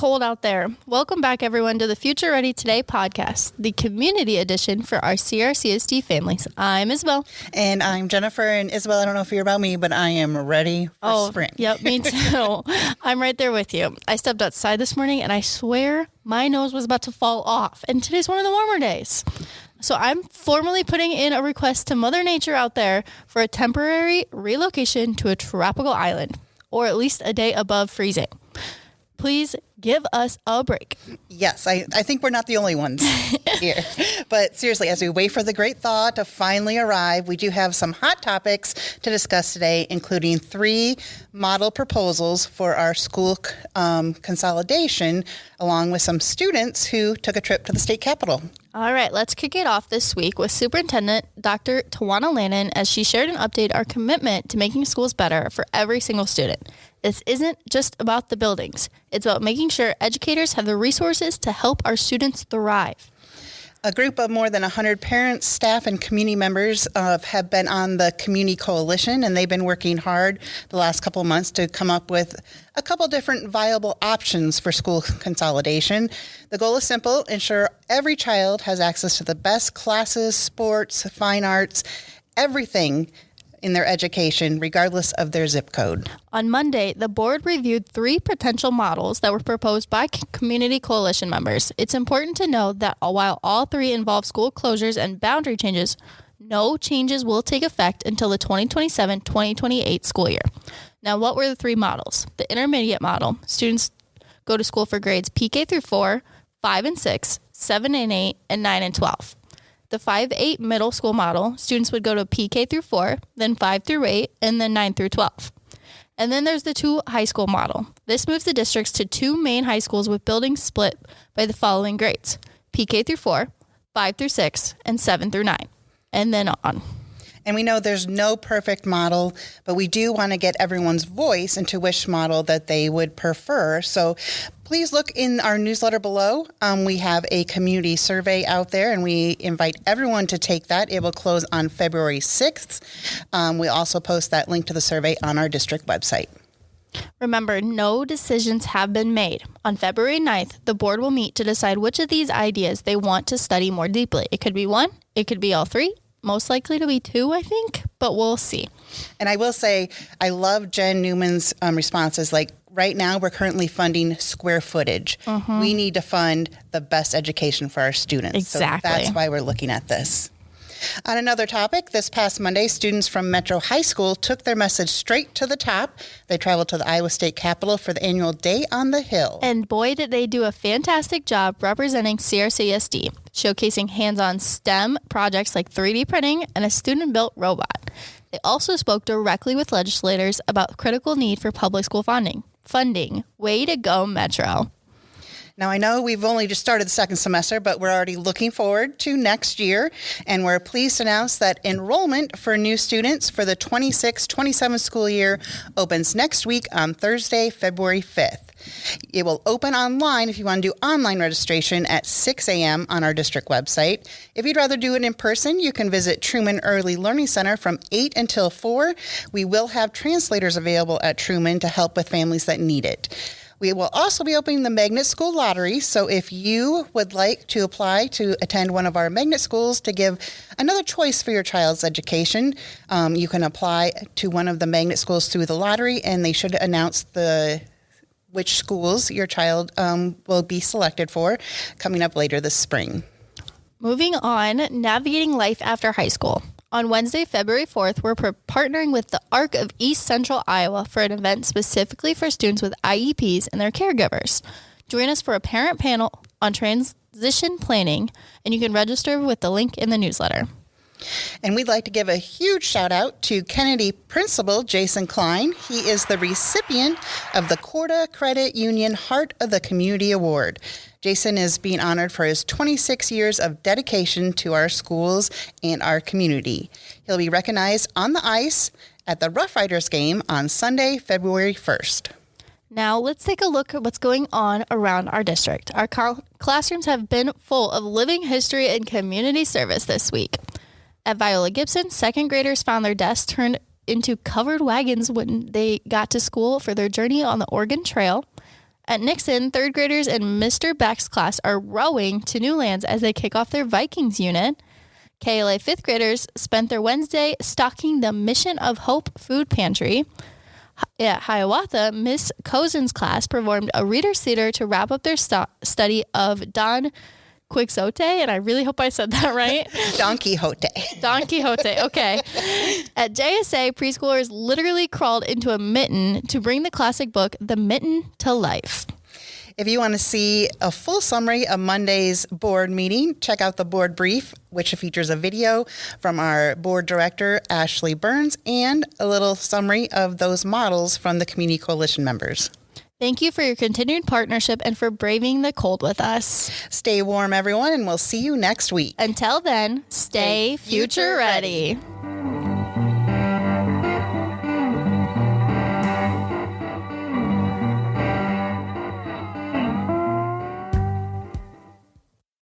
cold out there. Welcome back, everyone, to the Future Ready Today podcast, the community edition for our CRCSD families. I'm Isabelle. And I'm Jennifer. And Isabelle, I don't know if you're about me, but I am ready for spring. Yep, me too. I'm right there with you. I stepped outside this morning, and I swear my nose was about to fall off. And today's one of the warmer days. So I'm formally putting in a request to Mother Nature out there for a temporary relocation to a tropical island, or at least a day above freezing. Please give us a break. Yes, I think we're not the only ones here. But seriously, as we wait for the great thaw to finally arrive, we do have some hot topics to discuss today, including 3 model proposals for our school consolidation, along with some students who took a trip to the state capitol. All right, let's kick it off this week with Superintendent Dr. Tawana Lannon as she shared an update our commitment to making schools better for every single student. This isn't just about the buildings. It's about making sure educators have the resources to help our students thrive. A group of more than 100 parents, staff, and community members have been on the Community Coalition, and they've been working hard the last couple of months to come up with a couple different viable options for school consolidation. The goal is simple: ensure every child has access to the best classes, sports, fine arts, everything in their education, regardless of their zip code. On Monday, the board reviewed 3 potential models that were proposed by Community Coalition members. It's important to note that while all 3 involve school closures and boundary changes, no changes will take effect until the 2027-2028 school year. Now, what were the 3 models? The intermediate model: students go to school for grades PK through 4, 5 and 6, 7 and 8, and 9 and 12. The 5-8 middle school model: students would go to PK through 4, then 5 through 8, and then 9 through 12. And then there's the 2 high school model. This moves the districts to 2 main high schools with buildings split by the following grades: PK through 4, 5 through 6, and 7 through 9, and then on. And we know there's no perfect model, but we do want to get everyone's voice into which model that they would prefer. So please look in our newsletter below. We have a community survey out there, and we invite everyone to take that. It will close on February 6th. We also post that link to the survey on our district website. Remember, no decisions have been made. On February 9th, the board will meet to decide which of these ideas they want to study more deeply. It could be 1, it could be all 3. Most likely to be 2, I think, but we'll see. And I will say, I love Jen Newman's responses. Like, right now, we're currently funding square footage. Mm-hmm. We need to fund the best education for our students. Exactly. So that's why we're looking at this. On another topic, this past Monday, students from Metro High School took their message straight to the top. They traveled to the Iowa State Capitol for the annual Day on the Hill. And boy, did they do a fantastic job representing CRCSD, showcasing hands-on STEM projects like 3D printing and a student-built robot. They also spoke directly with legislators about the critical need for public school funding. Way to go, Metro. Now, I know we've only just started the second semester, but we're already looking forward to next year, and we're pleased to announce that enrollment for new students for the 26-27 school year opens next week on Thursday, February 5th. It will open online if you want to do online registration at 6 a.m. on our district website. If you'd rather do it in person, you can visit Truman Early Learning Center from 8 until 4. We will have translators available at Truman to help with families that need it. We will also be opening the Magnet School Lottery, so if you would like to apply to attend one of our magnet schools to give another choice for your child's education, you can apply to one of the magnet schools through the lottery, and they should announce which schools your child will be selected for coming up later this spring. Moving on, navigating life after high school. On Wednesday, February 4th, we're partnering with the ARC of East Central Iowa for an event specifically for students with IEPs and their caregivers. Join us for a parent panel on transition planning, and you can register with the link in the newsletter. And we'd like to give a huge shout out to Kennedy Principal Jason Klein. He is the recipient of the Corda Credit Union Heart of the Community Award. Jason is being honored for his 26 years of dedication to our schools and our community. He'll be recognized on the ice at the Rough Riders game on Sunday, February 1st. Now let's take a look at what's going on around our district. Our classrooms have been full of living history and community service this week. At Viola Gibson, second graders found their desks turned into covered wagons when they got to school for their journey on the Oregon Trail. At Nixon, third graders in Mr. Beck's class are rowing to new lands as they kick off their Vikings unit. KLA fifth graders spent their Wednesday stocking the Mission of Hope food pantry. At Hiawatha, Miss Cozen's class performed a reader's theater to wrap up their study of Don Quixote, and I really hope I said that right. Don Quixote. Don Quixote, okay. At JSA, preschoolers literally crawled into a mitten to bring the classic book, The Mitten, to life. If you want to see a full summary of Monday's board meeting, check out the board brief, which features a video from our board director, Ashley Burns, and a little summary of those models from the Community Coalition members. Thank you for your continued partnership and for braving the cold with us. Stay warm, everyone, and we'll see you next week. Until then, stay future ready.